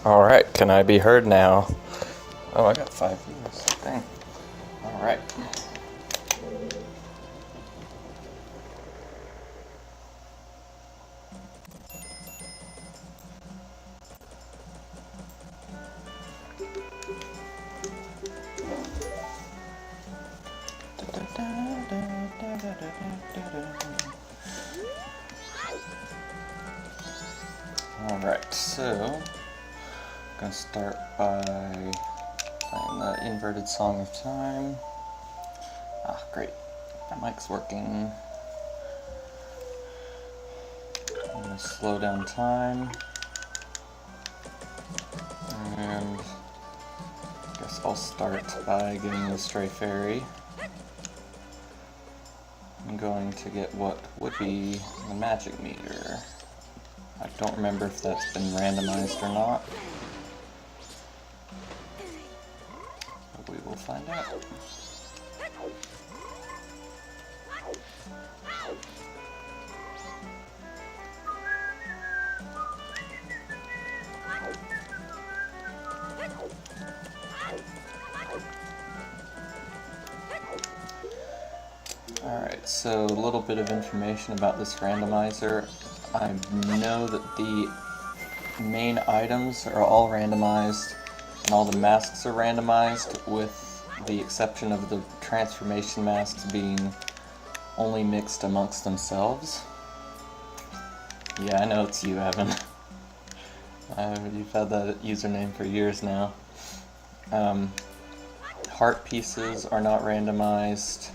Alright, can I be heard now? Oh, I got 5 views. Dang. Alright. Alright, so I'm gonna start by playing the inverted Song of Time. Ah, great. My mic's working. I'm gonna slow down time. And I guess I'll start by getting the Stray Fairy. I'm going to get what would be the magic meter. I don't remember if that's been randomized or not. But we will find out. Alright, so a little bit of information about this randomizer. I know that the main items are all randomized and all the masks are randomized, with the exception of the transformation masks being only mixed amongst themselves. Yeah, I know it's you, Evan. You've had that username for years now. Heart pieces are not randomized.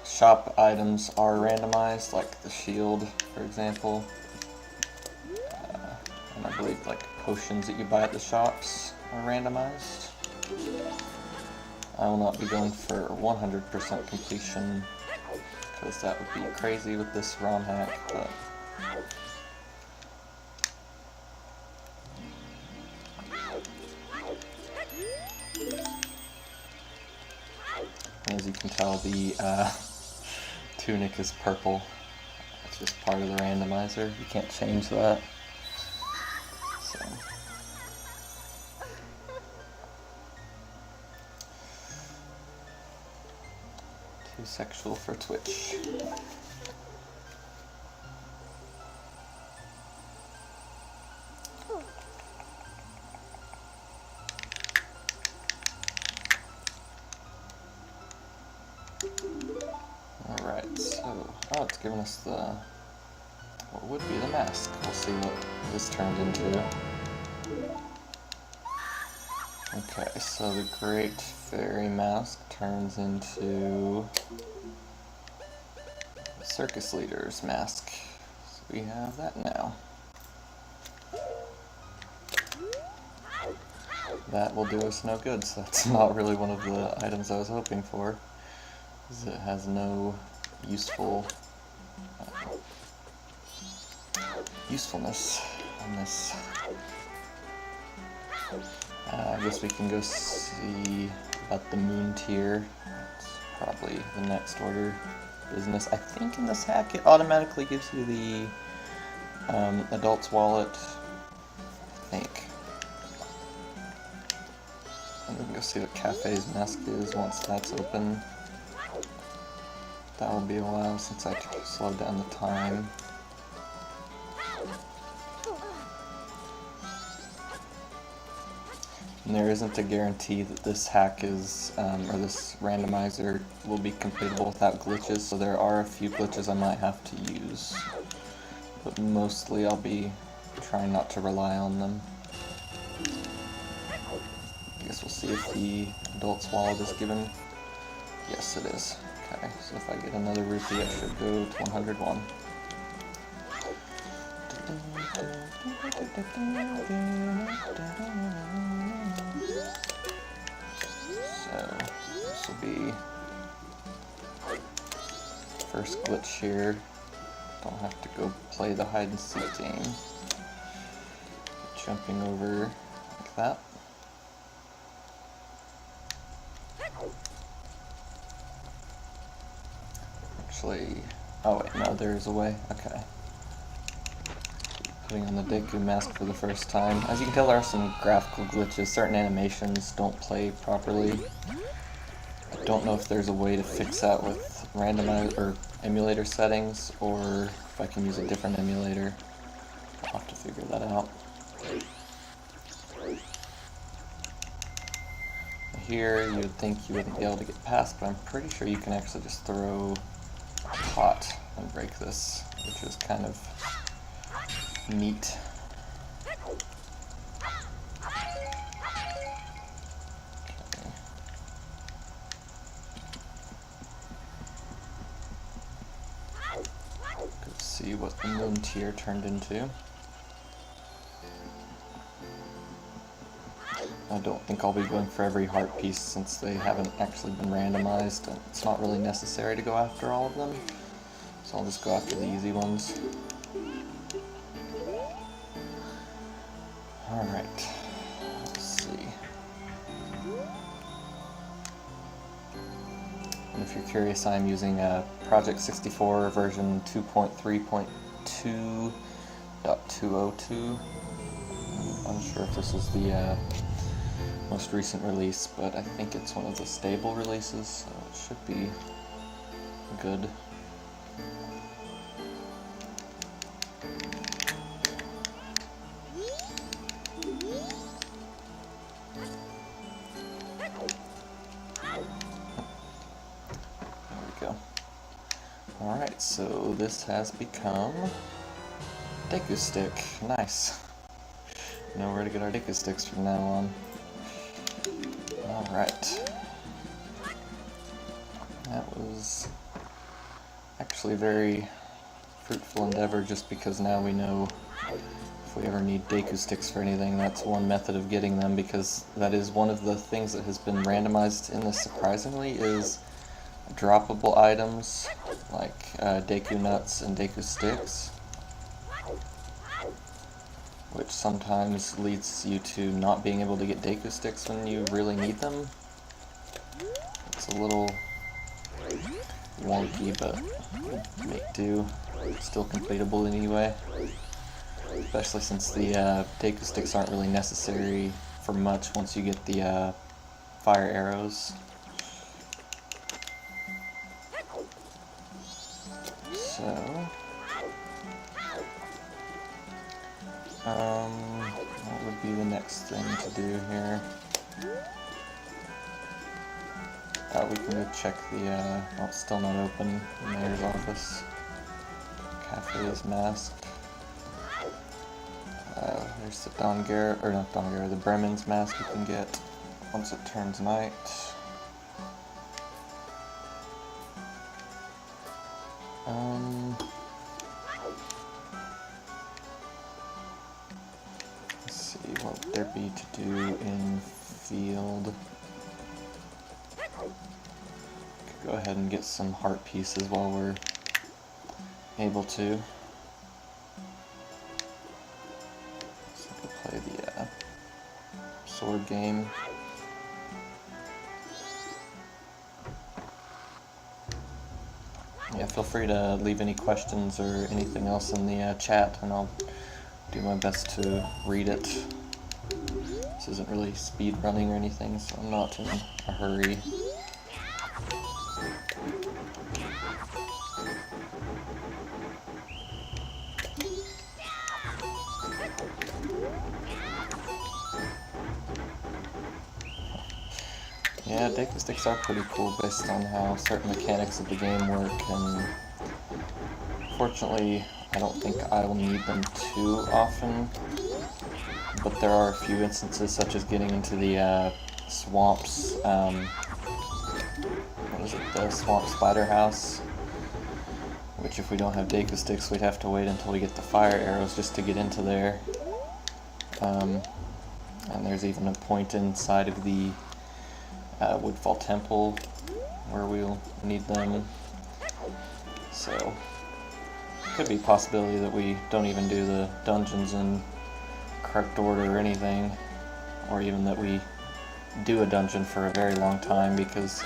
Shop items are randomized, like the shield, for example. And I believe like potions that you buy at the shops are randomized. I will not be going for 100% completion, because that would be crazy with this ROM hack, but as you can tell, the tunic is purple. It's just part of the randomizer. You can't change that. So. Too sexual for Twitch. Alright, so, it's giving us what would be the mask. We'll see what this turned into. Okay, so the Great Fairy Mask turns into Circus Leader's Mask. So we have that now. That will do us no good, so that's not really one of the items I was hoping for, because it has no usefulness on this. I guess we can go see about the moon tier. It's probably the next order of business. I think in this hack it automatically gives you the adult's wallet. I think. And we can go see what Cafe's mask is once that's open. That will be a while since I slowed down the time. And there isn't a guarantee that this hack is, or this randomizer will be completable without glitches, so there are a few glitches I might have to use. But mostly I'll be trying not to rely on them. I guess we'll see if the adult's wallet is given. Yes, it is. Okay, so if I get another rupee, I should go to 101. So, this will be first glitch here. Don't have to go play the hide and seek game. Jumping over like that. Actually, oh wait, no, there is a way. Okay. Putting on the Deku Mask for the first time. As you can tell, there are some graphical glitches. Certain animations don't play properly. I don't know if there's a way to fix that with randomizer or emulator settings, or if I can use a different emulator. I'll have to figure that out. Here, you would think you wouldn't be able to get past, but I'm pretty sure you can actually just throw a pot and break this, which is kind of neat. Okay. Let's see what the moon tier turned into. I don't think I'll be going for every heart piece since they haven't actually been randomized, and it's not really necessary to go after all of them. So I'll just go after the easy ones. Alright, let's see. And if you're curious, I'm using Project 64 version 2.3.2.202. I'm unsure if this is the most recent release, but I think it's one of the stable releases, so it should be good. There we go. Alright, so this has become Deku Stick, nice. Know where to get our Deku Sticks from now on. Alright. That was actually a very fruitful endeavor just because now we know if we ever need Deku Sticks for anything, that's one method of getting them, because that is one of the things that has been randomized in this surprisingly is droppable items like Deku Nuts and Deku Sticks, which sometimes leads you to not being able to get Deku Sticks when you really need them. It's a little wonky, but make do. Still completable anyway. Especially since the Deku Sticks aren't really necessary for much once you get the fire arrows. So, what would be the next thing to do here? Thought we can go check the, well, it's still not open, the mayor's office. Cafe is masked. There's the the Bremen's mask you can get once it turns night. Let's see, what would there be to do in field? Could go ahead and get some heart pieces while we're able to. So I could play the sword game. Yeah, feel free to leave any questions or anything else in the chat, and I'll do my best to read it. This isn't really speed running or anything, so I'm not in a hurry. Yeah, Deku Sticks are pretty cool based on how certain mechanics of the game work, and fortunately I don't think I will need them too often, but there are a few instances such as getting into the swamps, what is it, the swamp spider house, which if we don't have Deku Sticks we'd have to wait until we get the fire arrows just to get into there. And there's even a point inside of the Woodfall Temple where we'll need them, so could be a possibility that we don't even do the dungeons in correct order or anything, or even that we do a dungeon for a very long time, because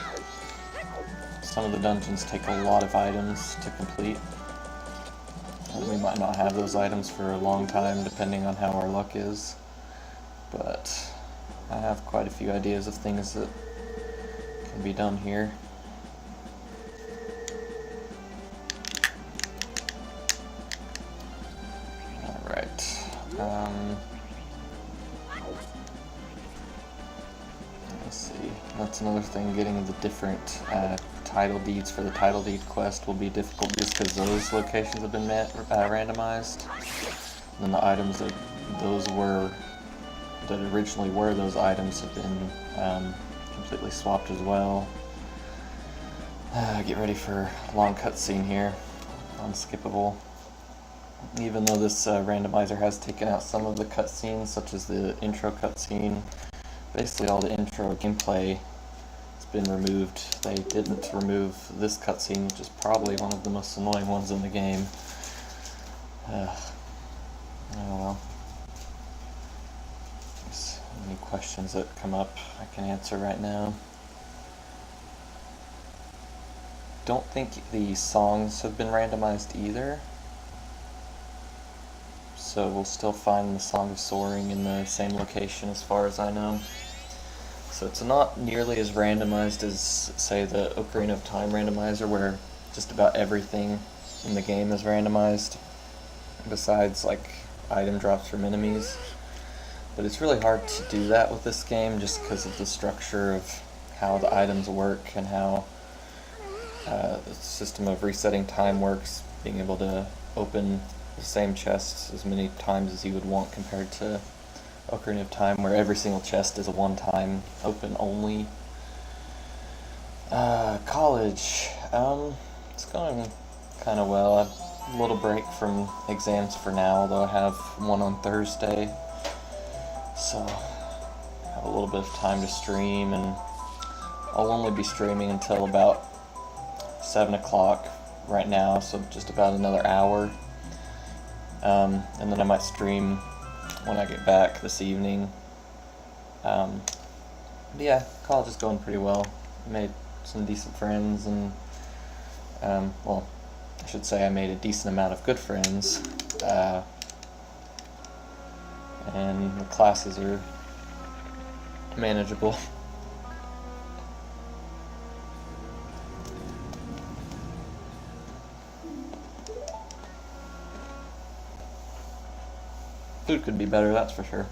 some of the dungeons take a lot of items to complete, and we might not have those items for a long time depending on how our luck is. But I have quite a few ideas of things that can be done here. Alright. Let's see. That's another thing, getting the different title deeds for the title deed quest will be difficult just because those locations have been randomized. And then the items that originally were those items have been completely swapped as well. Get ready for a long cutscene here. Unskippable. Even though this randomizer has taken out some of the cutscenes, such as the intro cutscene, basically all the intro gameplay has been removed. They didn't remove this cutscene, which is probably one of the most annoying ones in the game. Oh well. Any questions that come up I can answer right now. Don't think the songs have been randomized either, so we'll still find the Song of Soaring in the same location as far as I know. So it's not nearly as randomized as, say, the Ocarina of Time randomizer, where just about everything in the game is randomized, besides like item drops from enemies. But it's really hard to do that with this game just because of the structure of how the items work and how the system of resetting time works, being able to open the same chests as many times as you would want compared to Ocarina of Time, where every single chest is a one-time open only. College. It's going kind of well. I have a little break from exams for now, although I have one on Thursday. So I have a little bit of time to stream, and I'll only be streaming until about 7 o'clock right now, so just about another hour. And then I might stream when I get back this evening. But yeah, college is going pretty well. I made some decent friends, and well, I should say I made a decent amount of good friends. And the classes are manageable. Food could be better, that's for sure.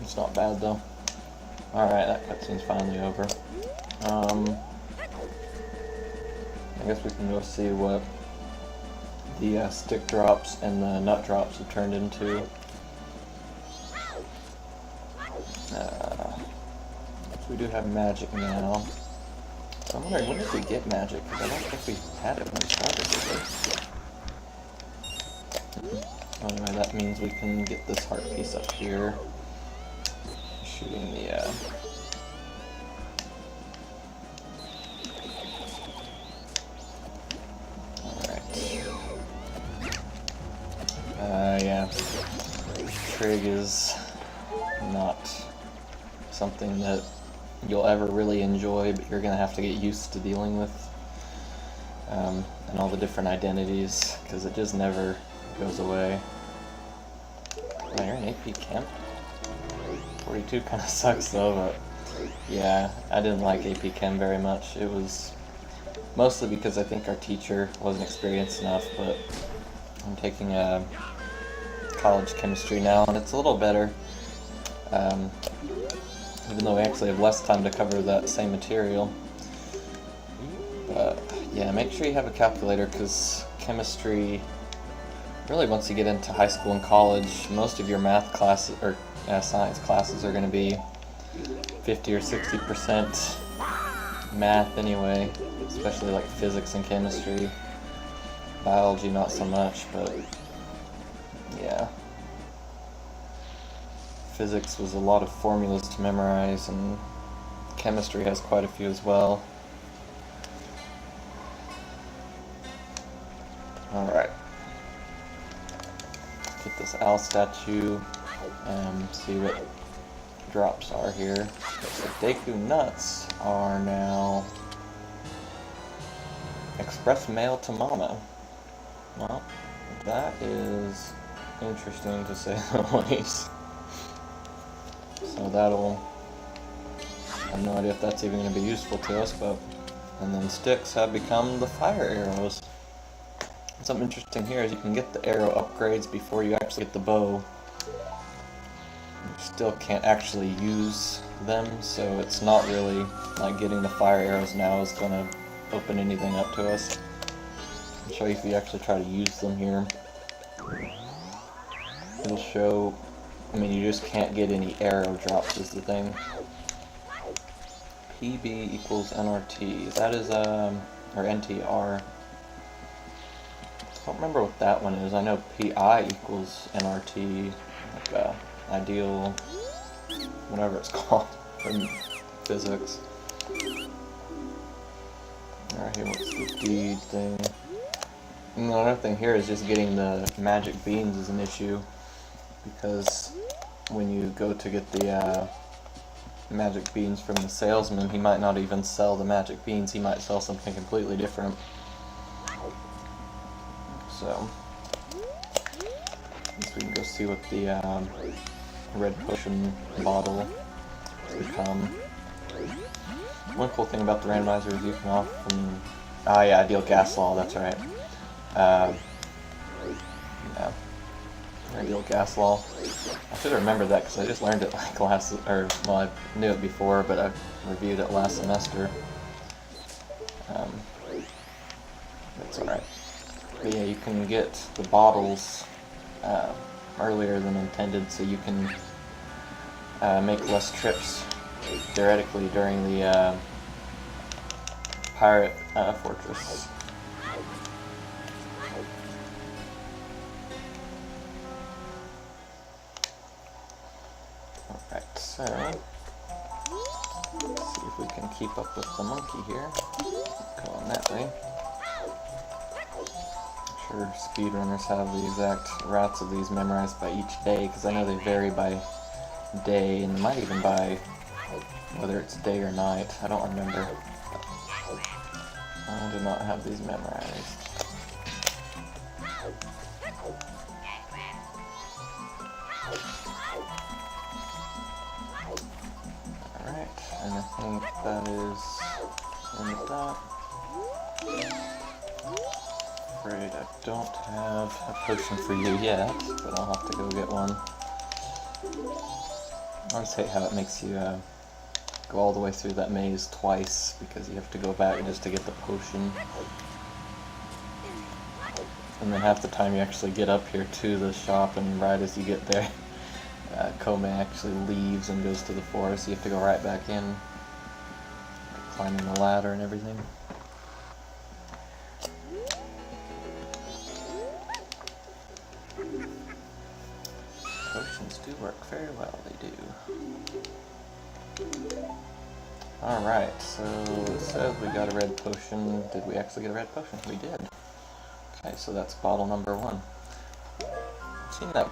It's not bad though. Alright, that cutscene's finally over. I guess we can go see what the stick drops and the nut drops have turned into. So we do have magic now. So I'm wondering, when did we get magic? Because I don't think we had it when we started with it. Anyway, that means we can get this heart piece up here. Shooting the yeah. Trig is not something that you'll ever really enjoy, but you're gonna have to get used to dealing with, and all the different identities, because it just never goes away. Oh, you're an AP Chem? 42 kind of sucks though, but yeah, I didn't like AP Chem very much. It was mostly because I think our teacher wasn't experienced enough, but I'm taking a college chemistry now, and it's a little better, even though we actually have less time to cover that same material. But yeah, make sure you have a calculator, because chemistry, really once you get into high school and college, most of your math classes, or science classes, are going to be 50 or 60% math anyway, especially like physics and chemistry. Biology not so much, but yeah. Physics was a lot of formulas to memorize, and chemistry has quite a few as well. Alright. Get this owl statue and see what drops are here. So Deku Nuts are now express mail to Mama. Well, that is interesting to say the least. So that'll, I have no idea if that's even going to be useful to us, but, and then sticks have become the fire arrows. Something interesting here is you can get the arrow upgrades before you actually get the bow. You still can't actually use them, so it's not really like getting the fire arrows now is going to open anything up to us. I'll show you if you actually try to use them here. It'll show, I mean, you just can't get any arrow drops is the thing. PB equals NRT. That is, or NTR. I don't remember what that one is. I know PI equals NRT, like ideal, whatever it's called in physics. Alright, here, what's the D thing? And another thing here is just getting the magic beans is an issue, because when you go to get the magic beans from the salesman, he might not even sell the magic beans, he might sell something completely different. So, I guess we can go see what the red potion bottle has become. One cool thing about the randomizer is you can often... Ah yeah, ideal gas law, that's right. Yeah. Ideal gas law. I should have remembered that because I just learned it like last... or, well, I knew it before, but I reviewed it last semester. That's alright. But yeah, you can get the bottles earlier than intended, so you can make less trips, theoretically, during the pirate fortress. Alright, so let's see if we can keep up with the monkey here. Going that way. I'm sure speedrunners have the exact routes of these memorized by each day, because I know they vary by day, and might even by whether it's day or night. I don't remember. I do not have these memorized. Alright, and I think that is in the dock. Afraid I don't have a potion for you yet, but I'll have to go get one. I always hate how it makes you go all the way through that maze twice, because you have to go back just to get the potion. And then half the time you actually get up here to the shop, and right as you get there, Kome actually leaves and goes to the forest. You have to go right back in, climbing the ladder and everything. Potions do work very well, they do. Alright, so it says we got a red potion. Did we actually get a red potion? We did. Okay, so that's bottle number 1. I've seen that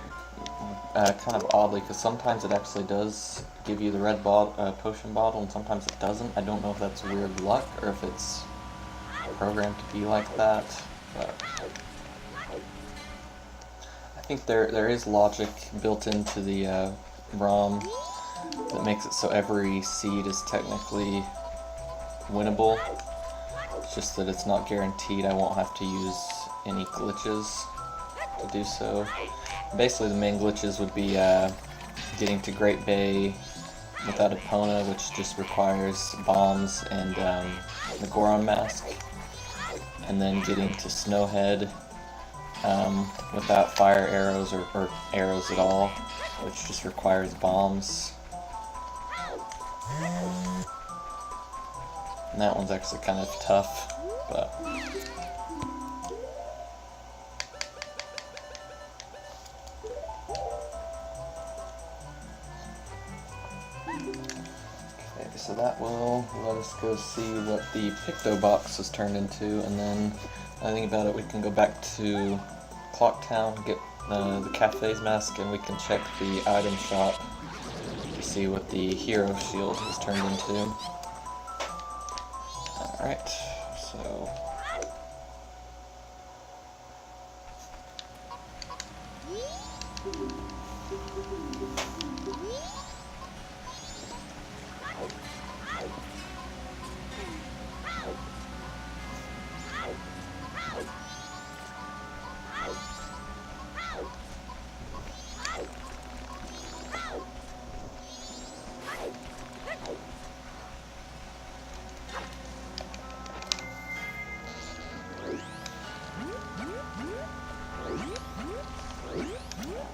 kind of oddly, because sometimes it actually does give you the red potion bottle, and sometimes it doesn't. I don't know if that's weird luck, or if it's programmed to be like that, but I think there is logic built into the ROM that makes it so every seed is technically winnable. It's just that it's not guaranteed. I won't have to use any glitches to do so. Basically, the main glitches would be getting to Great Bay without Epona, which just requires bombs and the Goron Mask, and then getting to Snowhead without fire arrows or arrows at all, which just requires bombs. And that one's actually kind of tough, but okay, so that will let us go see what the Picto Box has turned into, and then I think about it, we can go back to Clock Town, get the Cafe's mask, and we can check the item shop to see what the hero shield has turned into. Alright, so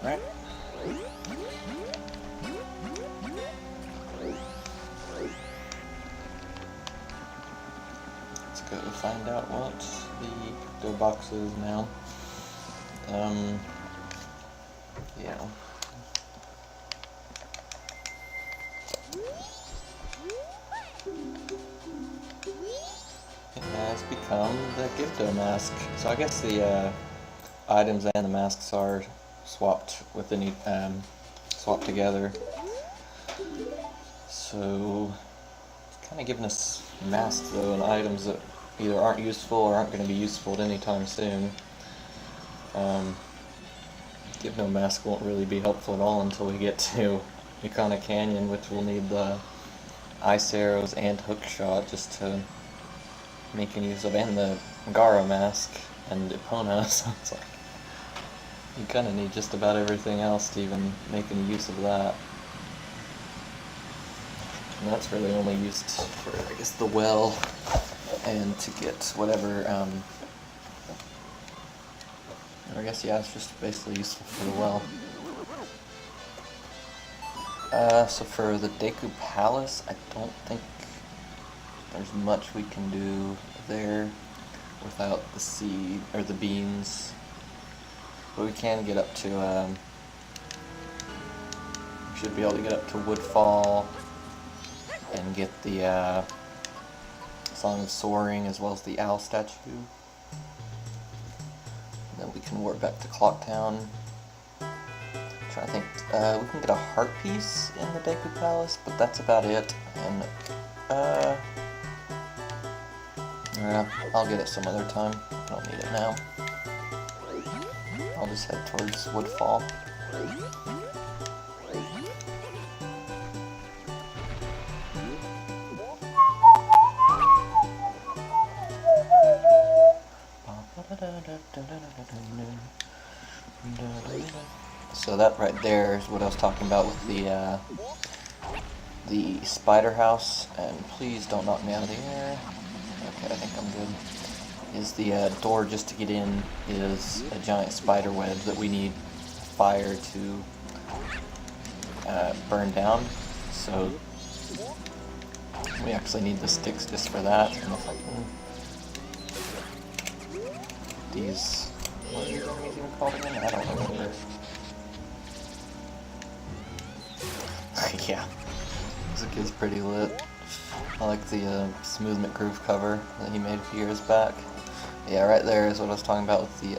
right. Let's go find out what the Picto Box is now. Yeah. It has become the Gibdo Mask. So I guess the items and the masks are swapped swapped together. So it's kind of giving us masks though, and items that either aren't useful or aren't going to be useful at any time soon. Gibdo Mask won't really be helpful at all until we get to Ikana Canyon, which will need the ice arrows and hookshot just to make any use of, and the Zora Mask and Epona, so it's like you kind of need just about everything else to even make any use of that. And that's really only used for, I guess, the well, and to get whatever I guess, yeah, it's just basically useful for the well. So for the Deku Palace, I don't think there's much we can do there without the seed, or the beans. But we can get up to, we should be able to get up to Woodfall and get the Song of Soaring as well as the owl statue. And then we can warp back to Clocktown. I think we can get a heart piece in the Deku Palace, but that's about it. And yeah, I'll get it some other time. I don't need it now. I'll just head towards Woodfall. So that right there is what I was talking about with the spider house, and please don't knock me out of the air. Okay, I think I'm good. Is the door just to get in is a giant spider web that we need fire to burn down, so we actually need the sticks just for that. And if I can... These... What are these enemies even called again? I don't remember. Yeah, music is pretty lit. I like the Smooth McGroove cover that he made a few years back. Yeah, right there is what I was talking about with the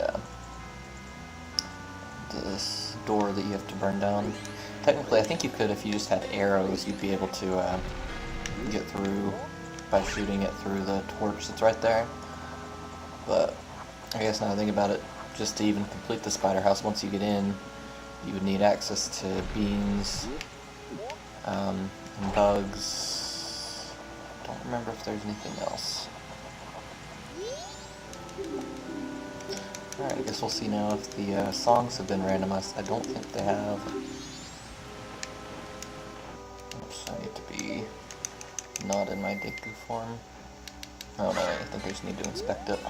this door that you have to burn down. Technically, I think you could, if you just had arrows, you'd be able to get through by shooting it through the torch that's right there. But I guess now I think about it, just to even complete the spider house, once you get in, you would need access to beans. And bugs. I don't remember if there's anything else. Alright, I guess we'll see now if the songs have been randomized. I don't think they have. Oops, I need to be not in my Deku form. Oh no, I think I just need to inspect it.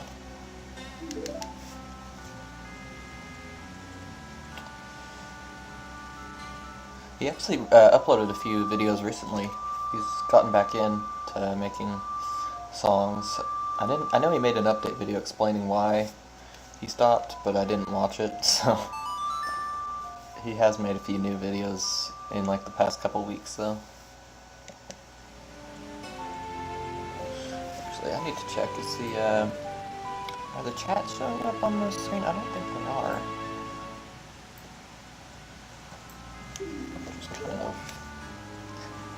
He actually uploaded a few videos recently. He's gotten back into making songs. I know he made an update video explaining why he stopped, but I didn't watch it, so he has made a few new videos in like the past couple weeks though. Actually, I need to check. Is the are the chats showing up on the screen? I don't think they are.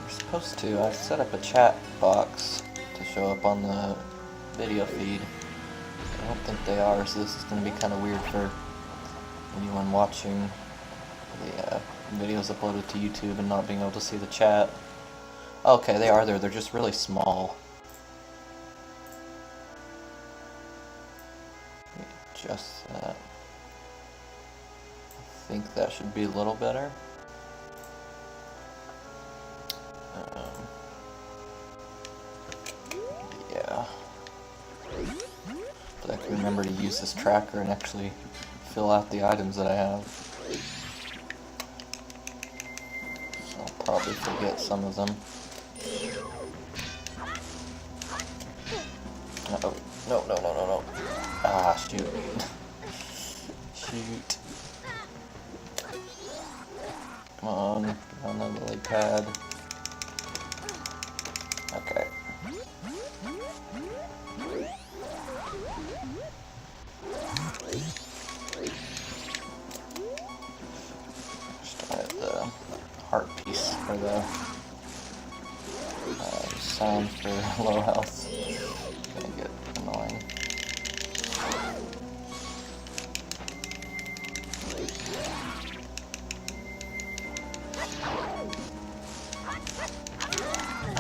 We're supposed to. I've set up a chat box to show up on the video feed. I don't think they are, so this is going to be kind of weird for anyone watching the videos uploaded to YouTube and not being able to see the chat. Okay, they are there. They're just really small. Adjust that. I think that should be a little better. Yeah. But I can remember to use this tracker and actually fill out the items that I have. So I'll probably forget some of them. Uh-oh. No, no, no, no, no. Ah, shoot. Shoot. Come on, get on the lily pad. Okay. Start the heart piece for the sound for low health. It's gonna get annoying.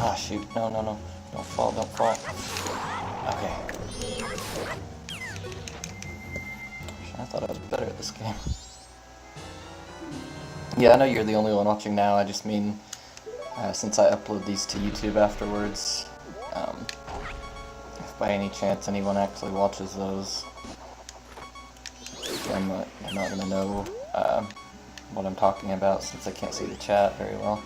Ah, shoot. No, no, no. Don't fall, don't fall. Okay. I thought I was better at this game. Yeah, I know you're the only one watching now. I just mean, since I upload these to YouTube afterwards, if by any chance anyone actually watches those, Obviously, I'm not gonna know what I'm talking about since I can't see the chat very well.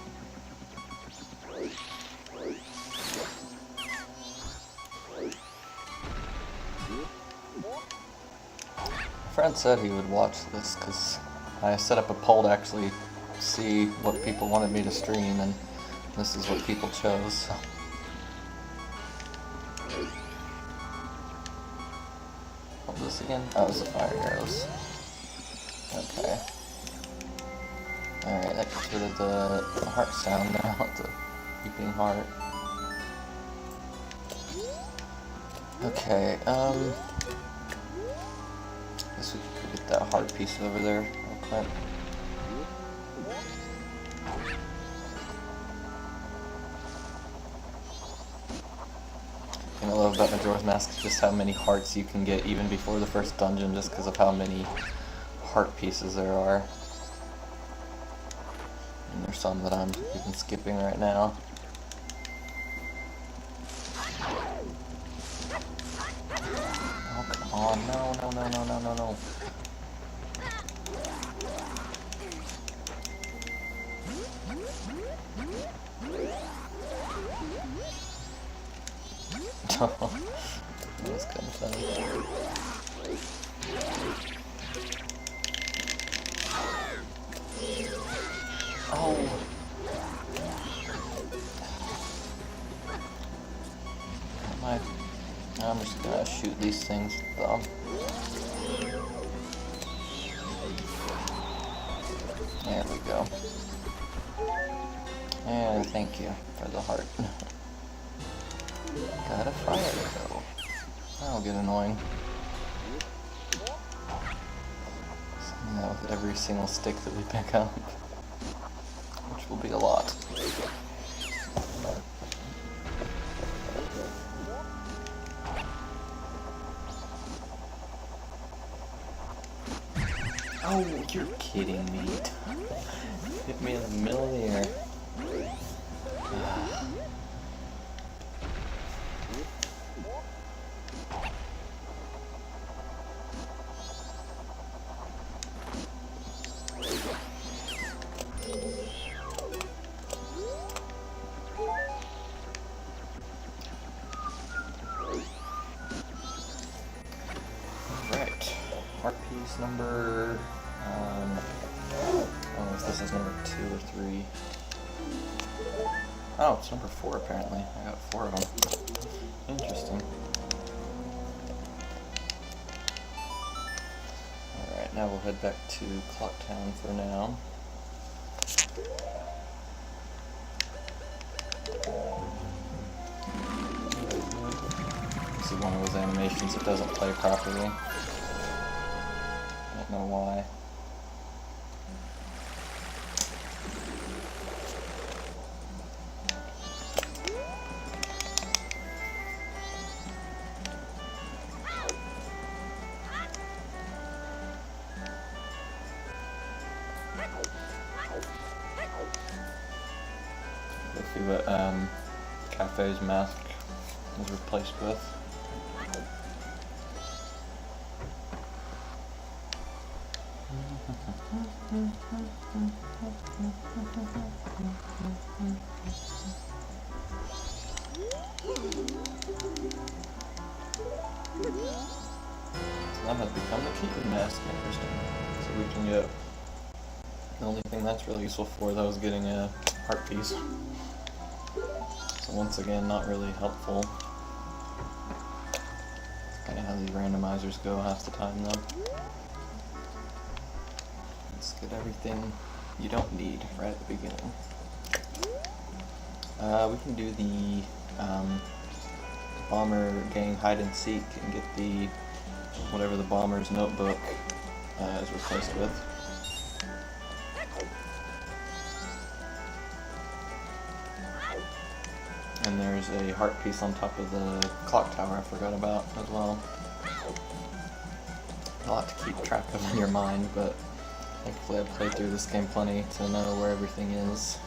My friend said he would watch this because I set up a poll to actually see what people wanted me to stream, and this is what people chose. So. What was this again? Oh, it was the fire arrows. Okay. Alright, that gets rid of the heart sound now, the beeping heart. Okay, guess we could get that heart piece over there real quick. What I love about Majora's Mask is just how many hearts you can get even before the first dungeon, just because of how many heart pieces there are. And there's some that I'm even skipping right now. Oh, come on. No, no, no, no, no, no, no. That was kind of funny. Oh. I'm just gonna shoot these things though. There we go. And thank you for the heart. Got a fire arrow. That'll get annoying. Something that with every single stick that we pick up. Which will be a lot. Oh, you're kidding me. Hit me in the middle of the air. Alright, heart piece number, I don't know if this is number 2 or 3. Oh, it's number 4 apparently. I got 4 of them. Interesting. Alright, now we'll head back to Clock Town for now. This is one of those animations that doesn't play properly. I don't know why. Let's see what Cafe's mask was replaced with. So that has become the Keaton Mask. Interesting. So we can get... The only thing that's really useful for though is getting a heart piece. So once again, not really helpful. Kind of how these randomizers go half the time though. Let's get everything you don't need right at the beginning. We can do the Bomber Gang hide and seek and get the whatever the Bomber's notebook is replaced with. And there's a heart piece on top of the clock tower I forgot about as well. A lot to keep track of in your mind, but thankfully I've played through this game plenty to know where everything is.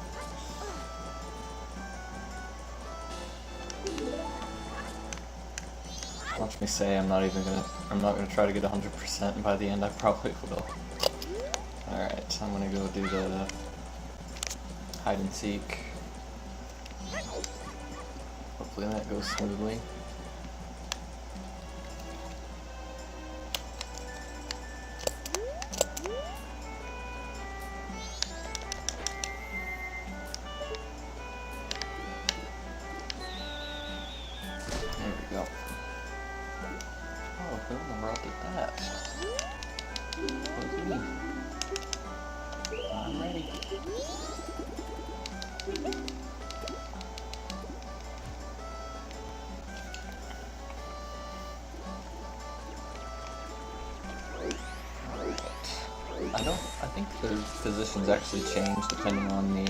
Watch me say I'm not gonna try to get 100%, and by the end I probably will. Alright, so I'm gonna go do the hide and seek. Hopefully that goes smoothly. There we go. Oh, who in the world did that? Was me. I'm ready. I think the positions actually change depending on the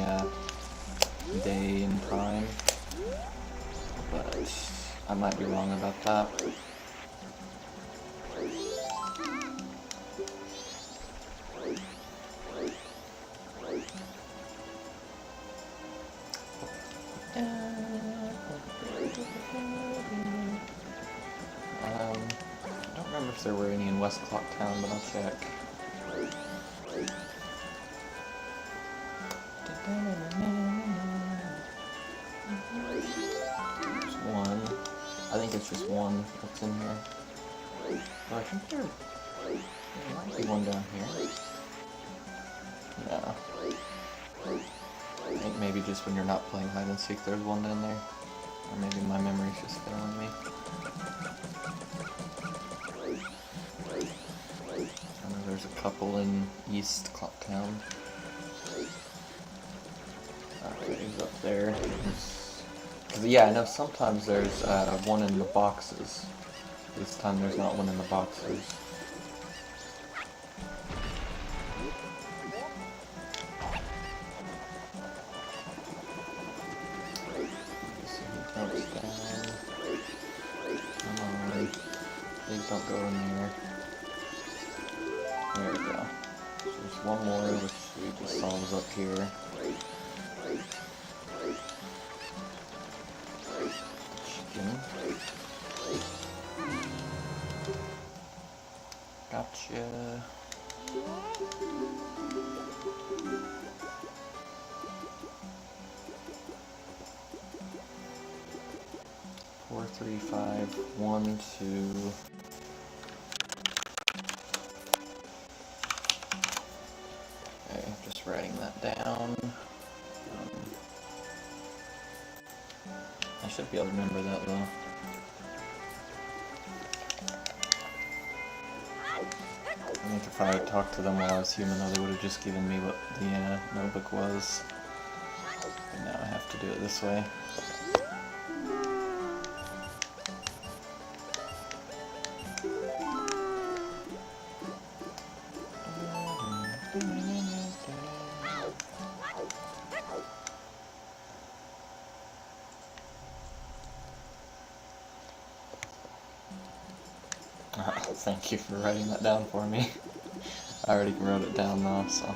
day and time, but I might be wrong about that. I don't remember if there were any in West Clock Town, but I'll check. There's one. I think it's just one that's in here. Oh, I think there might be one down here. No. I think maybe just when you're not playing hide and seek there's one down there. Or maybe my memory's just failing me. I know there's a couple in East Clocktown. Okay, he's up there. Yeah, I know sometimes there's one in the boxes. This time there's not one in the boxes. So he jumps down. Come on. Please don't go in there. There we go. So there's one more which we just solves up here. Chicken. Gotcha. Four, 3, 5, 1, 2. Okay, just writing that down. I should be able to remember that though. I think if I had talked to them while I was human though, they would have just given me what the notebook was. And now I have to do it this way. Thank you for writing that down for me. I already wrote it down though, so.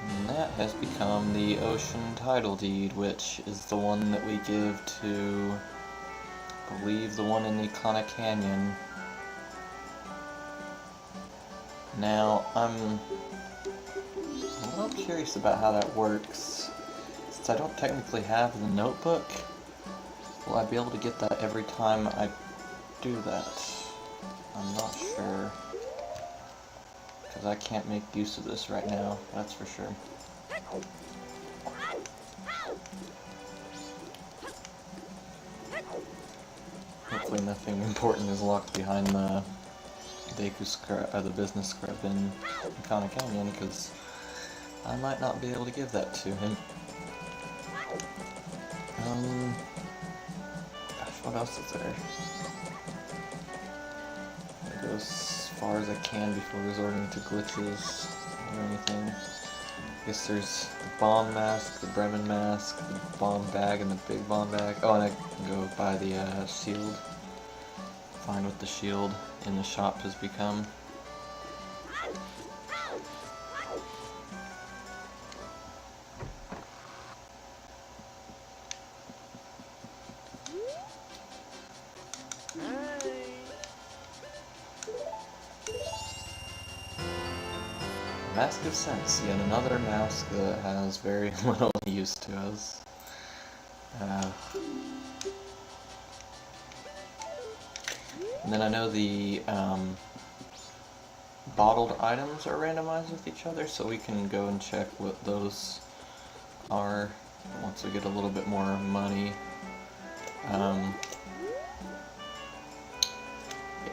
And that has become the Ocean Title Deed, which is the one that we give to, I believe, the one in the Iconic Canyon. Now, I'm a little curious about how that works. Since I don't technically have the notebook, will I be able to get that every time I do that? I'm not sure. Because I can't make use of this right now, that's for sure. Hopefully nothing important is locked behind the Deku scrub, or the business scrub in Iconic Canyon, because I might not be able to give that to him. What else is there? I go as far as I can before resorting to glitches or anything. I guess there's the bomb mask, the Bremen mask, the bomb bag, and the big bomb bag. Oh, and I can go buy the shield. Find what the shield in the shop has become. Mask of Sense, yet another mask that has very little use to us. And then I know the bottled items are randomized with each other, so we can go and check what those are once we get a little bit more money. Yeah,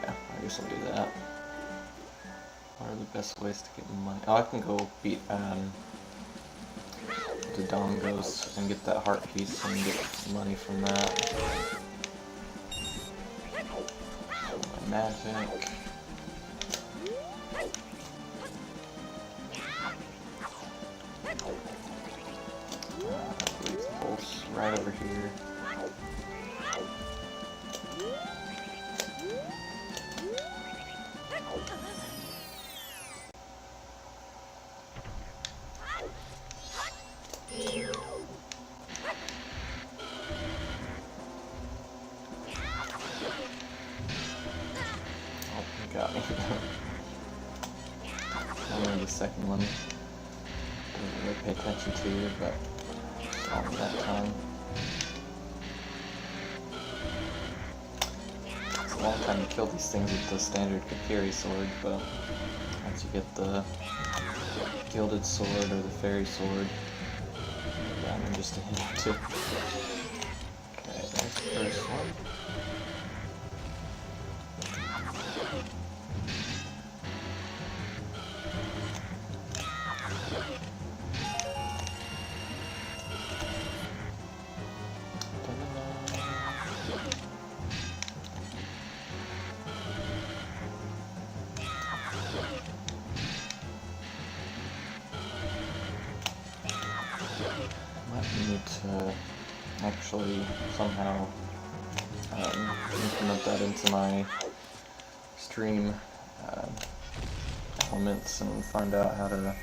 I guess I'll do that. What are the best ways to get money? Oh, I can go beat the Dongos and get that heart piece and get money from that. My magic. Leads the bolts right over here. Got me. Only the second one. Didn't really pay attention to you, but saw him that time. It's a long time to kill these things with the standard Kapiri sword, but once you get the gilded sword or the fairy sword, yeah, I'm just a hint or two. Okay, there's the first one. Need to actually somehow implement that into my stream elements and find out how to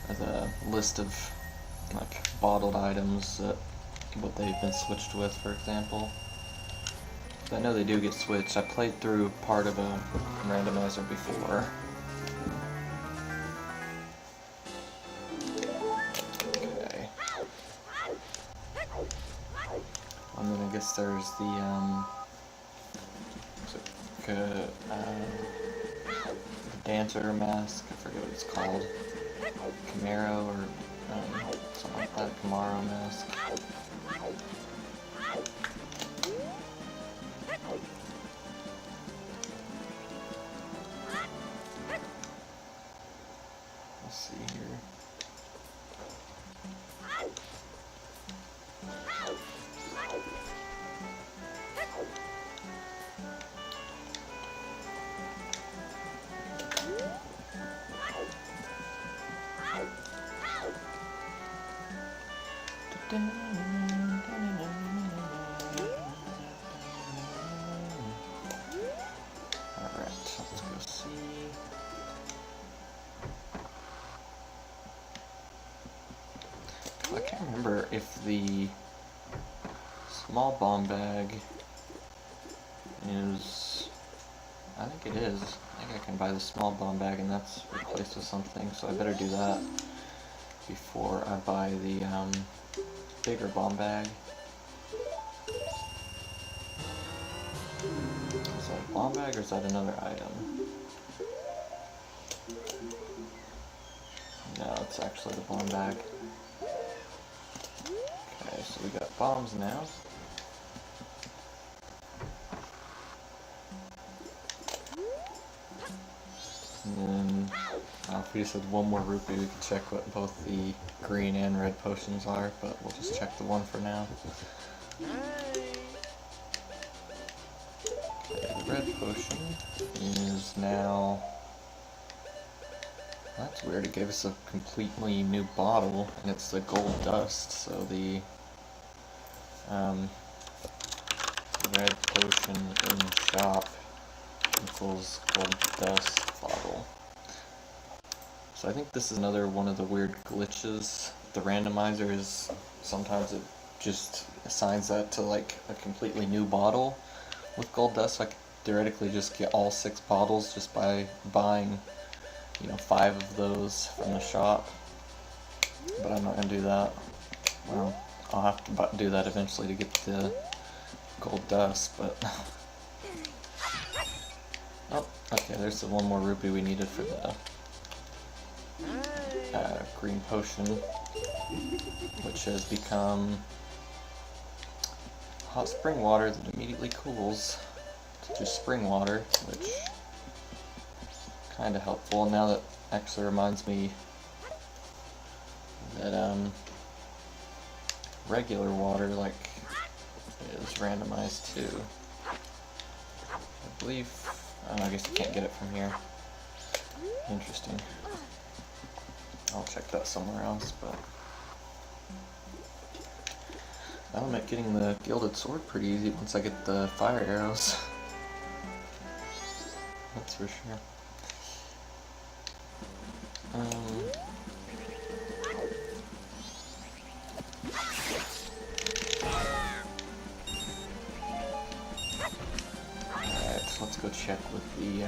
the list of like bottled items that what they've been switched with, for example. I know they do get switched. I played through part of a randomizer before. And then I guess there's the dancer mask, I forget what it's called. Camaro or something like that, Camaro mask. Let's see here. Alright, let's go see. I can't remember if the small bomb bag is... I think it is. I think I can buy the small bomb bag and that's replaced with something, so I better do that before I buy the bigger bomb bag. Is that a bomb bag or is that another item? No, it's actually the bomb bag. Okay, so we got bombs now. And then, if we just had one more rupee, we could check what both the green and red potions are, but we'll just check the one for now. Okay, the red potion is now... That's weird, it gave us a completely new bottle, and it's the gold dust, so the red potion in the shop equals gold dust bottle. So I think this is another one of the weird glitches. The randomizer is, sometimes it just assigns that to like a completely new bottle. With gold dust I could theoretically just get all 6 bottles just by buying you know, 5 of those from the shop, but I'm not going to do that. Well, I'll have to do that eventually to get the gold dust, but... Oh, okay, there's the one more rupee we needed for the green potion, which has become hot spring water that immediately cools to just spring water, which kind of helpful. Now that actually reminds me that regular water like is randomized too. I believe. Oh, I guess you can't get it from here. Interesting. I'll check that somewhere else, but that'll make getting the gilded sword pretty easy once I get the fire arrows. That's for sure. Alright, let's go check with the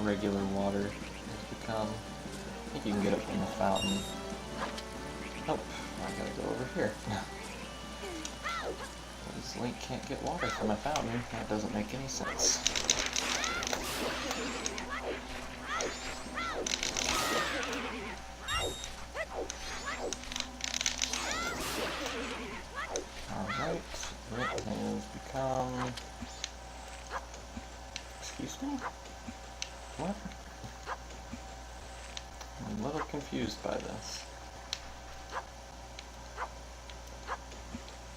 regular water has become. I think you can get it from the fountain. Nope, I gotta go over here. Because Link can't get water from a fountain. That doesn't make any sense. Alright, it has become... Excuse me? What? I'm a little confused by this.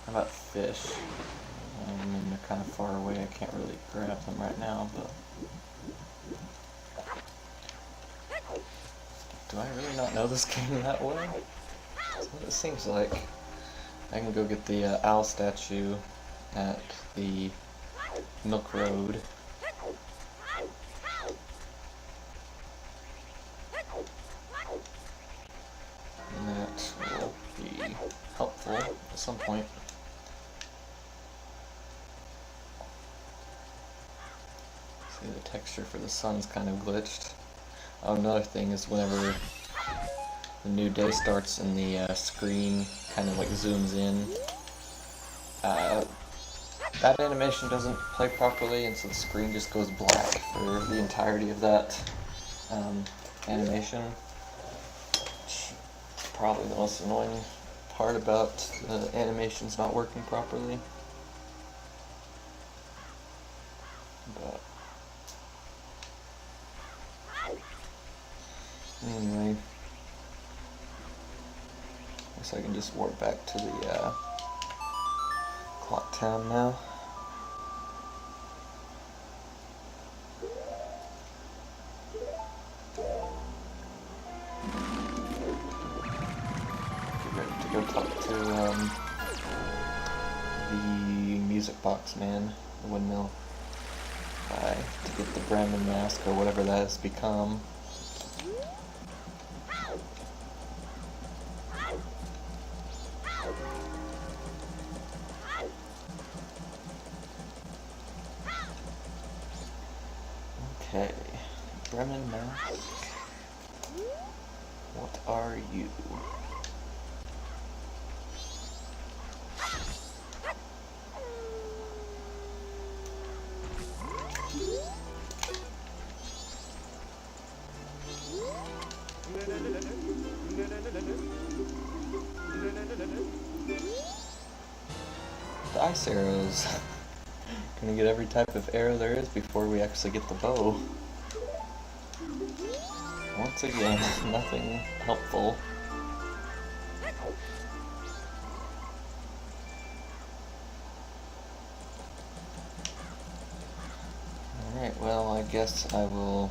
How about fish? I mean, they're kind of far away, I can't really grab them right now, but... Do I really not know this game that well? That's what it seems like. I can go get the owl statue at the Milk Road. And that will be helpful at some point. See, the texture for the sun's kind of glitched. Oh, another thing is whenever the new day starts and the screen kind of like zooms in, that animation doesn't play properly, and so the screen just goes black for the entirety of that animation. Which is probably the most annoying part about the animations not working properly. But anyway, guess I can just warp back to the clock town now. Get ready to go talk to the music box man, the windmill guy, to get the Brandon Mask or whatever that has become. Okay, Bremen Mask, what are you? The ice arrows. Gonna get every type of arrow there is before we actually get the bow. Once again, nothing helpful. Alright, well, I guess I will...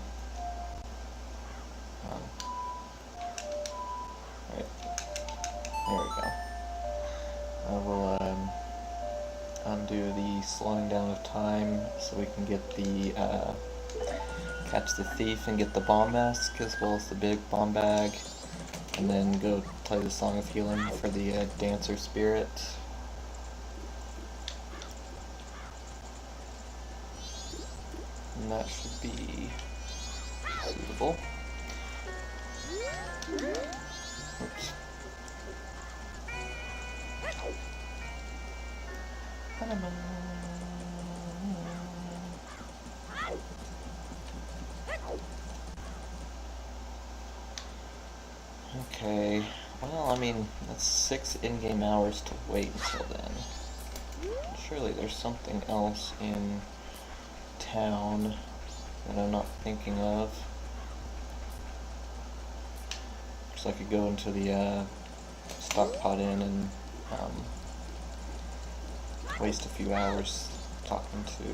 Right. There we go. I will undo the slowing down of time so we can get the catch the thief and get the bomb mask as well as the big bomb bag, and then go play the Song of Healing for the dancer spirit. And that should be suitable. Oops. Okay, well, I mean, that's 6 in-game hours to wait until then. Surely there's something else in town that I'm not thinking of. So I could go into the Stockpot Inn and waste a few hours talking to...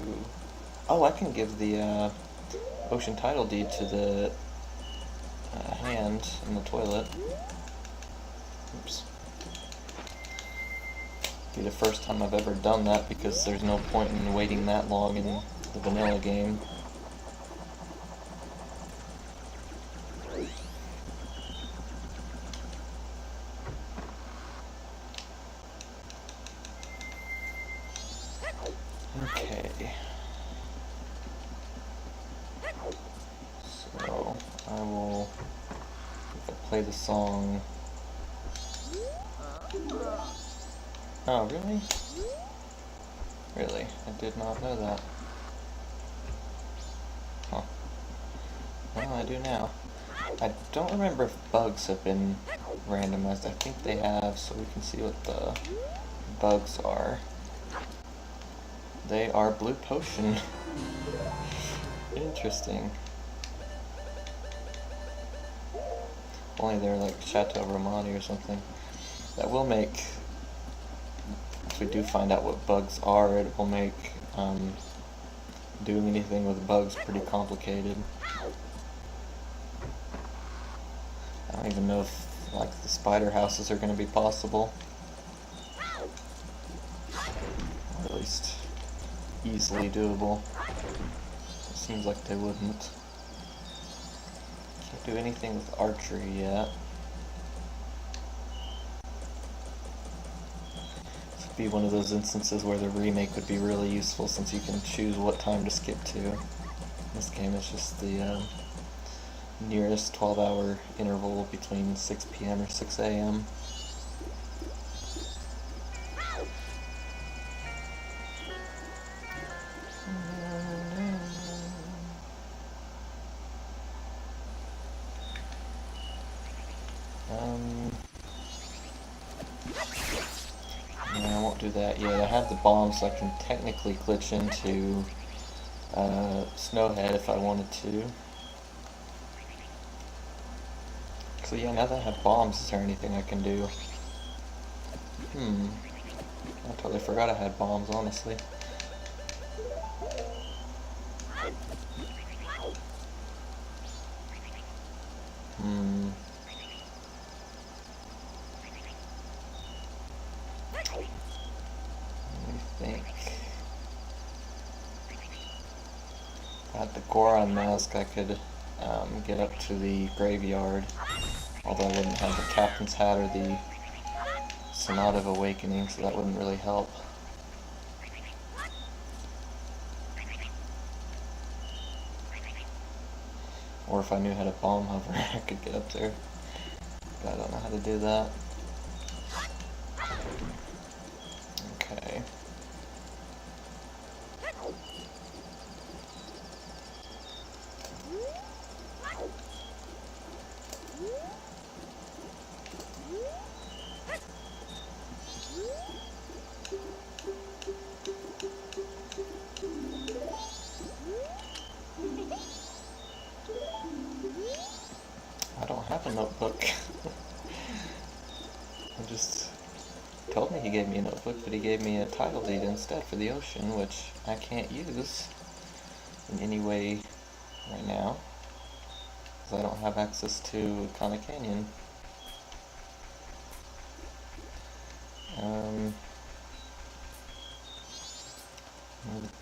Oh, I can give the ocean title deed to the hand in the toilet. Oops. Be the first time I've ever done that because there's no point in waiting that long in the vanilla game. Okay. So, I will, if I play the song... Oh, really? Really? I did not know that. Huh. Well, I do now. I don't remember if bugs have been randomized. I think they have, so we can see what the bugs are. They are blue potion. Interesting. Only they're like Chateau Romani or something. That will make, if we do find out what bugs are, it will make doing anything with bugs pretty complicated. I don't even know if like the spider houses are going to be possible. Or at least easily doable. It seems like they wouldn't. Can't do anything with archery yet. This would be one of those instances where the remake would be really useful since you can choose what time to skip to. In this game it's just the nearest 12-hour interval between 6 p.m. or 6 a.m. Yeah, I won't do that yet. I have the bomb, so I can technically glitch into Snowhead if I wanted to. So yeah, now that I have bombs, is there anything I can do? I totally forgot I had bombs, honestly. Let me think. If I had the Zora Mask, I could get up to the graveyard. Although I wouldn't have the Captain's Hat or the Sonata of Awakening, so that wouldn't really help. Or if I knew how to bomb hover, I could get up there. But I don't know how to do that. Okay. I don't have a notebook. I just told me he gave me a notebook, but he gave me a title deed instead for the ocean, which I can't use in any way right now, because I don't have access to Kana Canyon.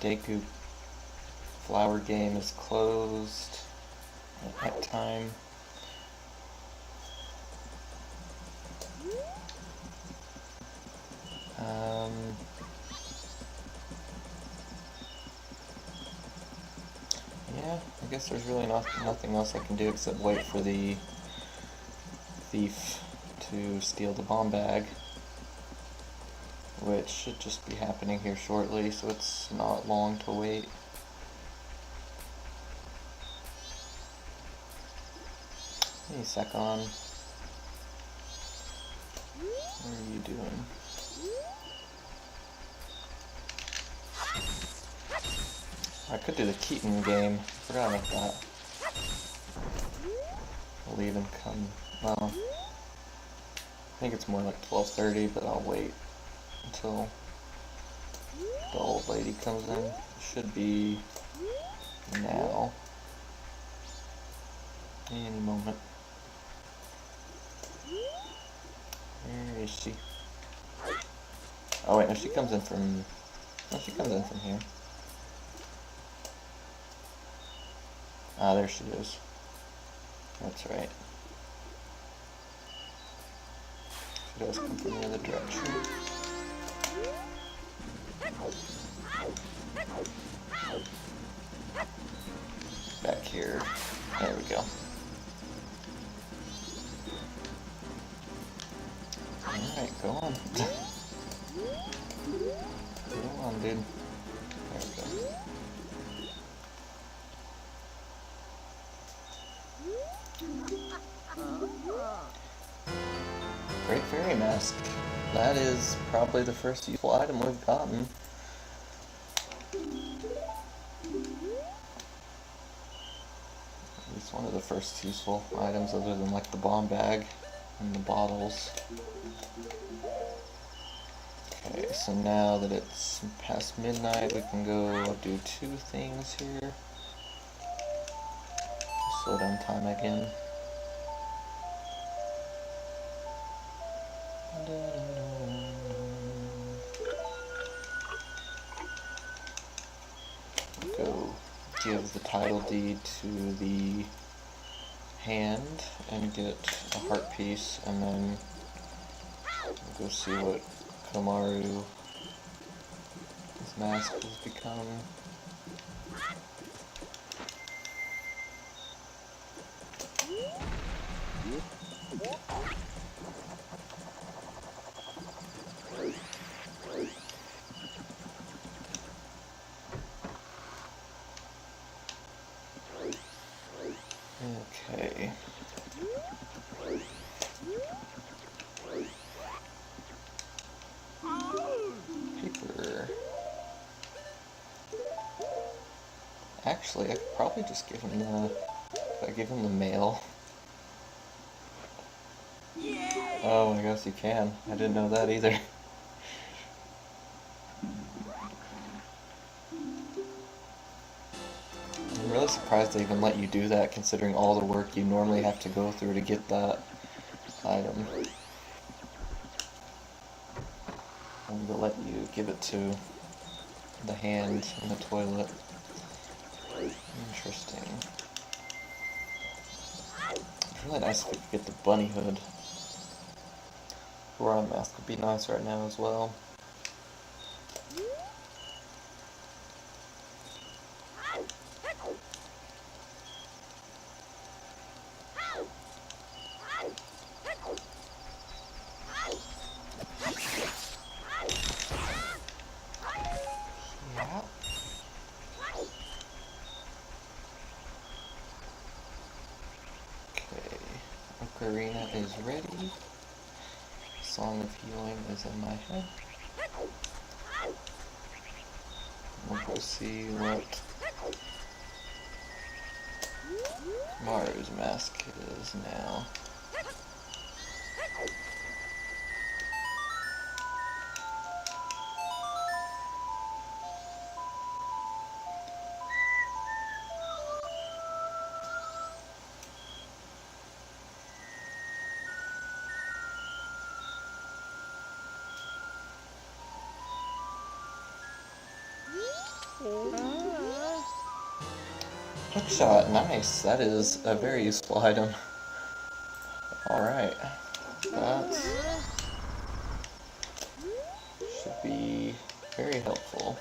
The Deku flower game is closed at that time. Yeah, I guess there's really nothing else I can do except wait for the thief to steal the bomb bag, which should just be happening here shortly, so it's not long to wait. Hey, Secon. What are you doing? I could do the Keaton game. Forgot about that. I'll leave and come. Well, I think it's more like 12:30, but I'll wait until the old lady comes in. It should be now. Any moment. Where is she? Oh wait, no, she comes in from... No, she comes in from here. Ah, there she is. That's right. She does come from the other direction. Back here. There we go. Alright, go on. Go on, dude. There we go. Great Fairy Mask. That is probably the first useful item we've gotten. At least one of the first useful items other than like the bomb bag and the bottles. Okay, so now that it's past midnight, we can go do 2 things here. Slow down time again. Go give the title deed to the hand and get a heart piece, and then go see what Komaru, his mask has become. Okay. Paper. Actually, I could probably just give him the... If I give him the mail. Oh, I guess you can. I didn't know that either. I'm really surprised they even let you do that, considering all the work you normally have to go through to get that item. And they'll let you give it to the hand in the toilet. Interesting. It's really nice if we could get the bunny hood. Zora Mask would be nice right now as well. Yeah. Okay. Ocarina is ready. Song of Healing is in my head. We'll go see what Maru's mask is now. Hookshot, nice. That is a very useful item. Alright. That should be very helpful.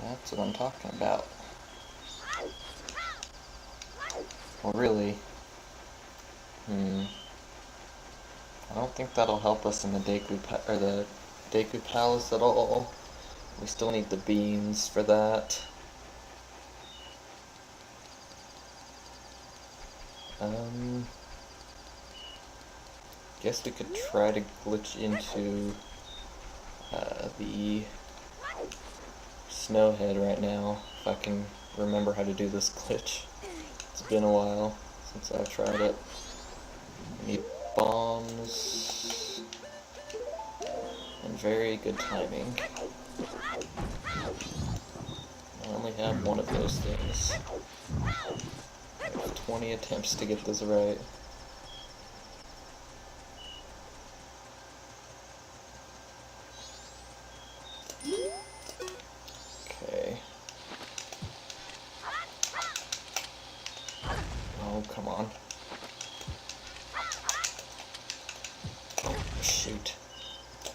That's what I'm talking about. Well, really, I don't think that'll help us in the Deku Palace at all. We still need the beans for that. Guess we could try to glitch into the Snowhead right now, if I can remember how to do this glitch. It's been a while since I've tried it. I need bombs and very good timing. I only have one of those things. I have 20 attempts to get this right. Okay. Oh, come on. Oh, shoot.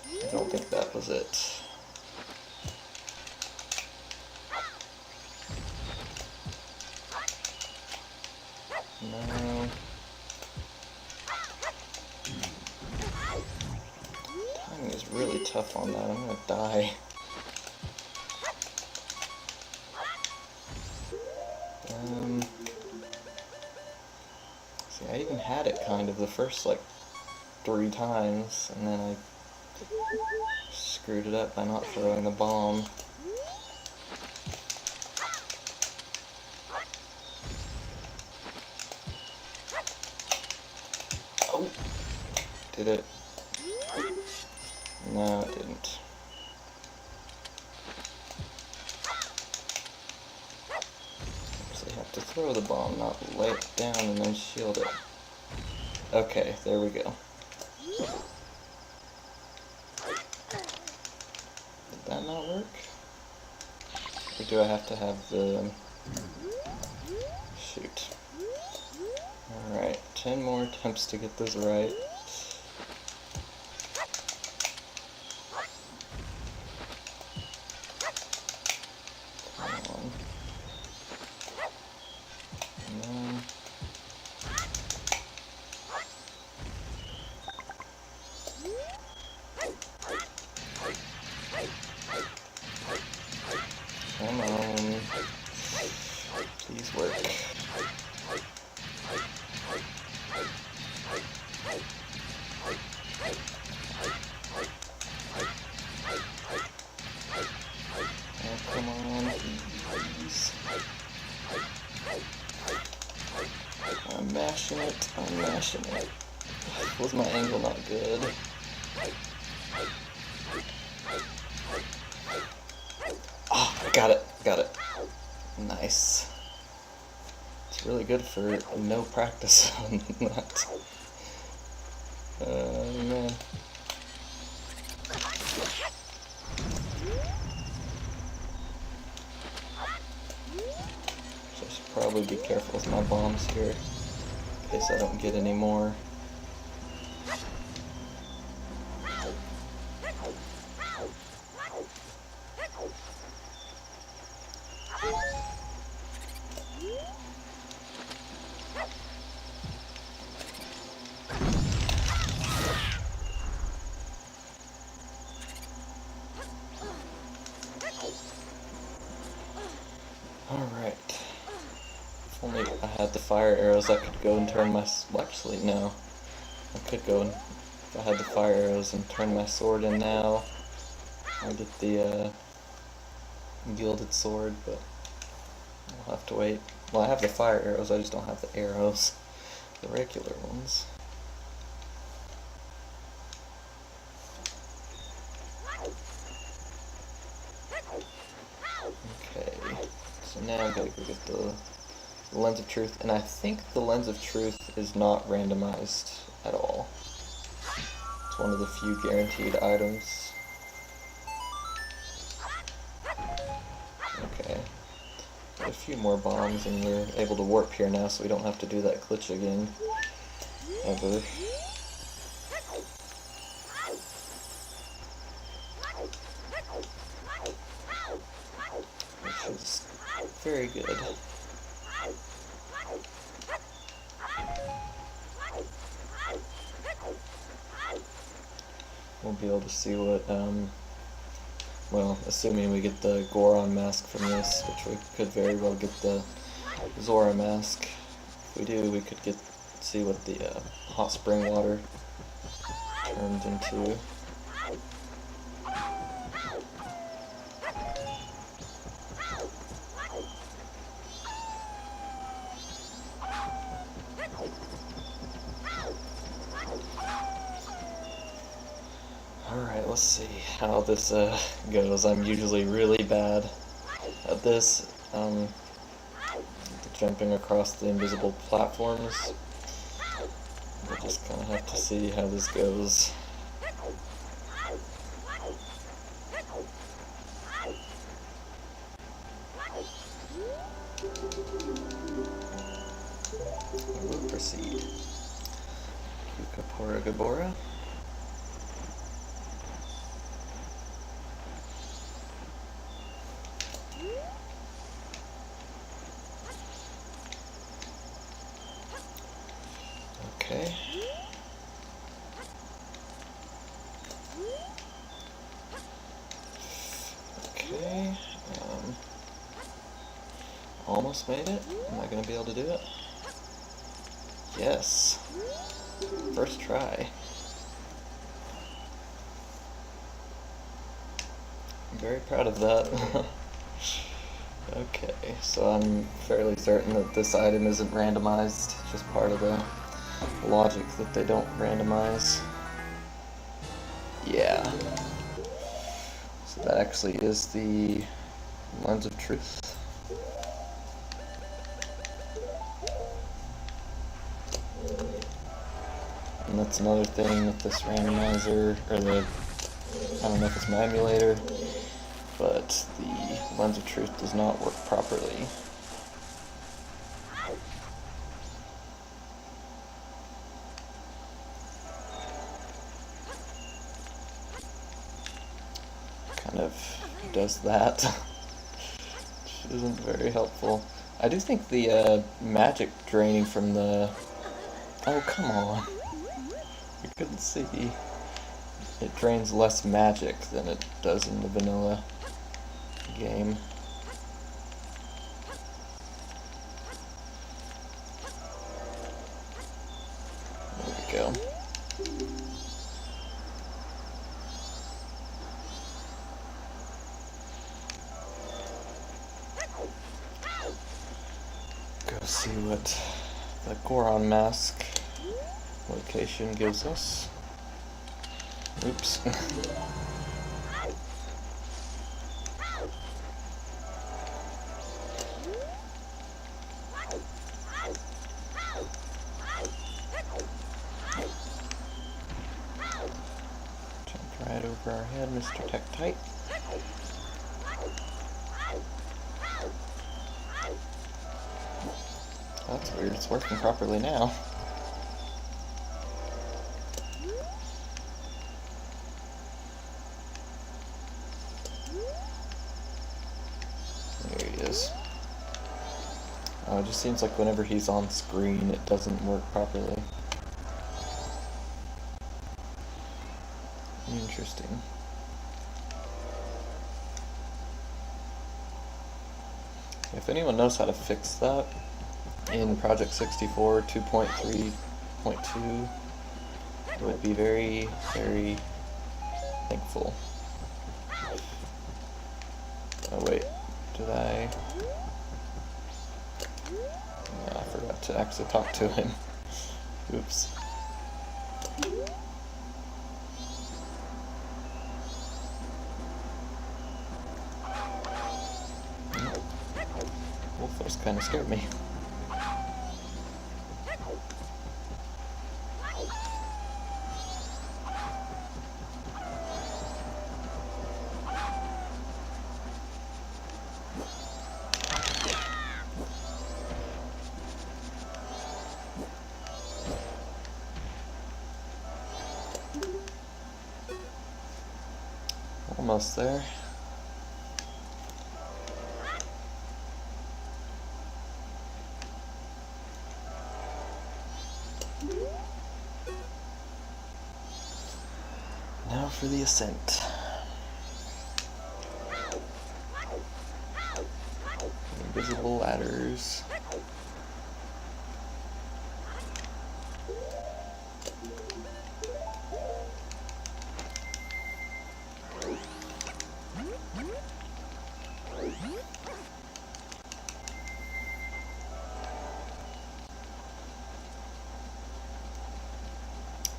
I don't think that was it. No. Timing is really tough on that. I'm gonna die. See, I even had it kind of the first, like, 3 times, and then I screwed it up by not throwing the bomb. Oh! Did it? No, it didn't. So you have to throw the bomb, not lay it down and then shield it. Okay, there we go. Did that not work? Or do I have to have the... Shoot. Alright, 10 more attempts to get this right. Come on. No. Come on. Please work. Oh, come on, please. I'm mashing it. I'm mashing it. Was my angle not good? Oh, I got it. Got it. Nice. It's really good for no practice on that. Man. So I should probably be careful with my bombs here, in case I don't get any more. Alright. If only I had the fire arrows, I could go and turn my... Well, actually, no. I could go and... If I had the fire arrows and turn my sword in now, I'd get the gilded sword, but I'll have to wait. Well, I have the fire arrows, I just don't have the arrows. The regular ones. Okay, so now I gotta go get the Lens of Truth, and I think the Lens of Truth is not randomized at all. It's one of the few guaranteed items. Okay. Got a few more bombs, and we're able to warp here now, so we don't have to do that glitch again. Ever. very good. We'll be able to see what, well, assuming we get the Goron Mask from this, which we could very well get the Zora Mask. If we do, we could see what the hot spring water turns into. Alright, let's see how this goes. I'm usually really bad at this, jumping across the invisible platforms. We'll just kind of have to see how this goes. We'll proceed. Kukapora Gabora. Okay. Okay. Almost made it. Am I going to be able to do it? Yes. First try. I'm very proud of that. Okay, so I'm fairly certain that this item isn't randomized. It's just part of the logic that they don't randomize. Yeah. So that actually is the Lens of Truth. And that's another thing with this randomizer, or the, I don't know if it's my emulator, but the Lens of Truth does not work properly. Kind of does that, which isn't very helpful. I do think the magic draining from the... Oh, come on. I couldn't see. It drains less magic than it does in the vanilla game. There we go. Go see what the Goron Mask location gives us. Oops. Jumped right over our head, Mr. Tektite. That's weird, it's working properly now. There he is. It just seems like whenever he's on screen, it doesn't work properly. Interesting. If anyone knows how to fix that in Project 64 2.3.2, I would be very, very thankful. Oh wait, did I? No, I forgot to actually talk to him. Oops. Wolfos kind of scared me. Almost there. for the ascent. Invisible ladders.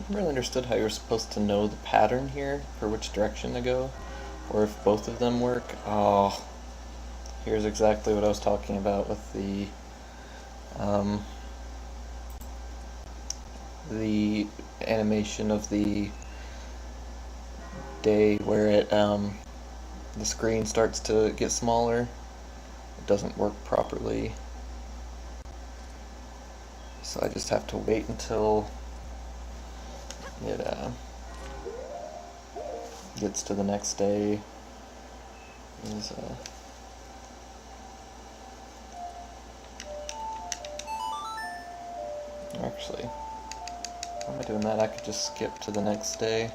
I never really understood how you're supposed to know the pattern here for which direction to go, or if both of them work. Oh, here's exactly what I was talking about with the animation of the day where it the screen starts to get smaller. It doesn't work properly, so I just have to wait until it gets to the next day. Actually, why am I doing that? I could just skip to the next day.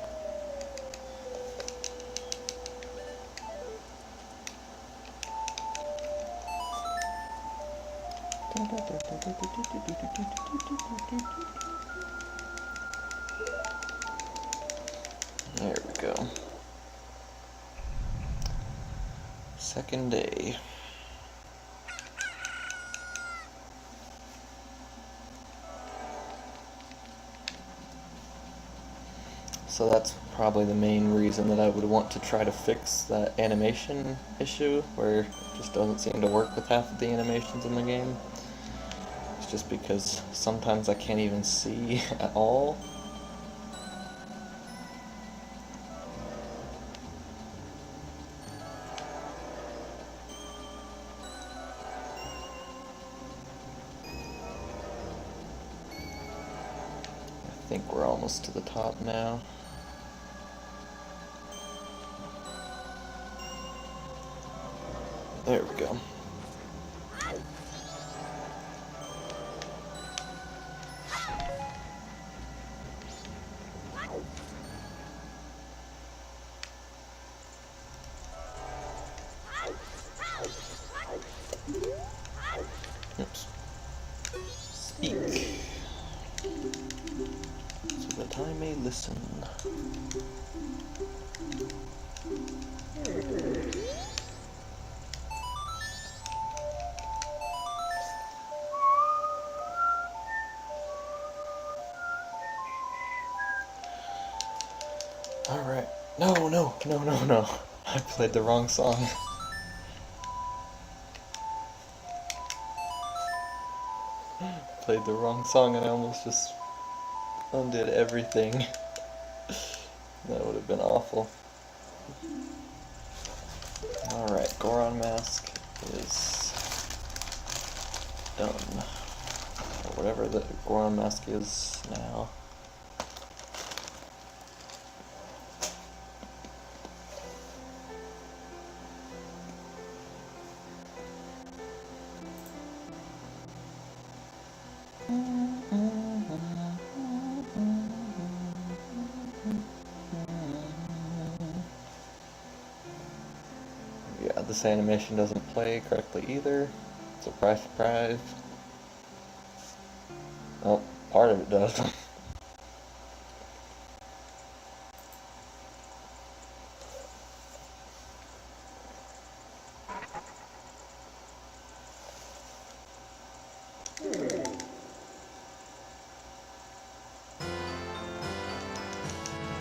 There we go. Second day. So that's probably the main reason that I would want to try to fix that animation issue, where it just doesn't seem to work with half of the animations in the game. It's just because sometimes I can't even see at all. I think we're almost to the top now. There we go. Oops. Speak, so that I may listen. Alright. No. I played the wrong song. Played the wrong song and I almost just undid everything. That would have been awful. Alright, Goron Mask is done. Or whatever the Goron Mask is now. Yeah, this animation doesn't play correctly either. Surprise, surprise. Well, part of it does.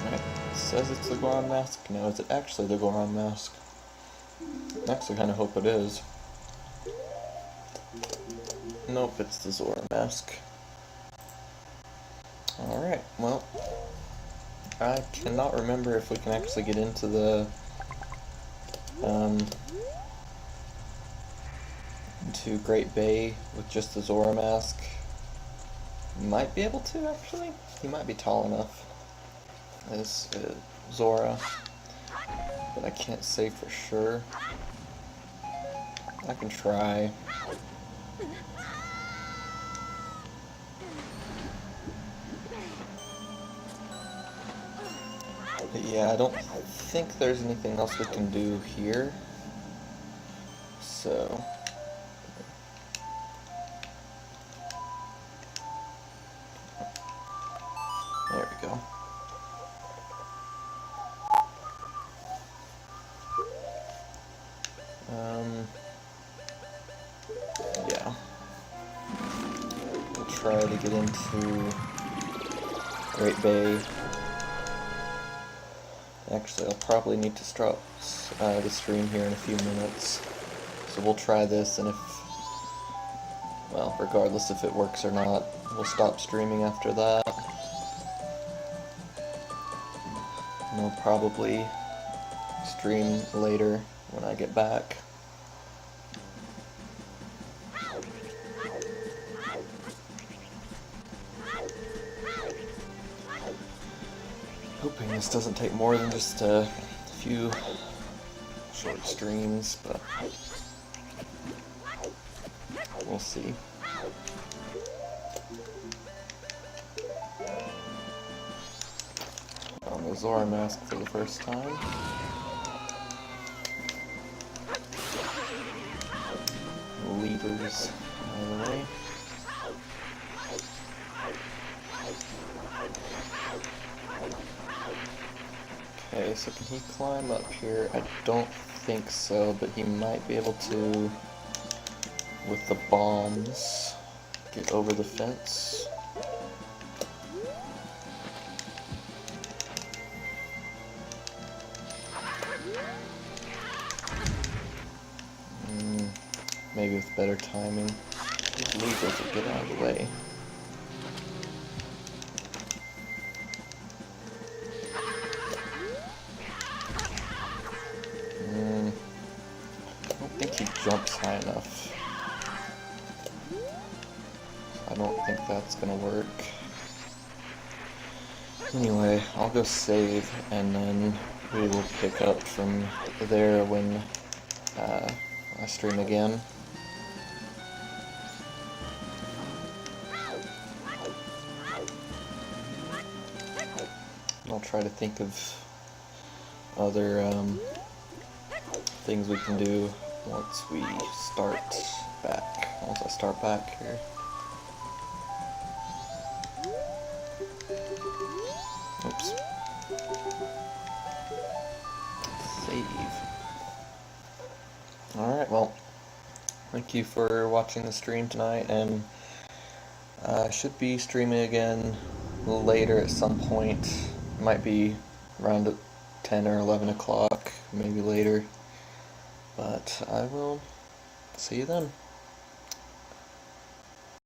Alright, it says it's the Goron Mask. Now, is it actually the Goron Mask? I actually kind of hope it is. Nope, it's the Zora Mask. Alright, well, I cannot remember if we can actually get into the, into Great Bay with just the Zora Mask. Might be able to, actually. He might be tall enough as Zora, but I can't say for sure. I can try. But yeah, I don't think there's anything else we can do here. So there we go. Yeah. We'll try to get into Great Bay. Actually, I'll probably need to stop the stream here in a few minutes. So we'll try this, and well, regardless if it works or not, we'll stop streaming after that. And I'll probably stream later when I get back. Hoping this doesn't take more than just a few short streams, but we'll see. On the Zora Mask for the first time. Levers out of the way. Okay, so can he climb up here? I don't think so, but he might be able to, with the bombs, get over the fence. Maybe with better timing. These levers will get out of the way. I don't think he jumps high enough. I don't think that's gonna work. Anyway, I'll go save, and then we will pick up from there when I stream again. I'll try to think of other things we can do once we start back. Once I start back here. Oops. Save. Alright, well, thank you for watching the stream tonight, and I should be streaming again later at some point. Might be around 10 or 11 o'clock, maybe later, but I will see you then.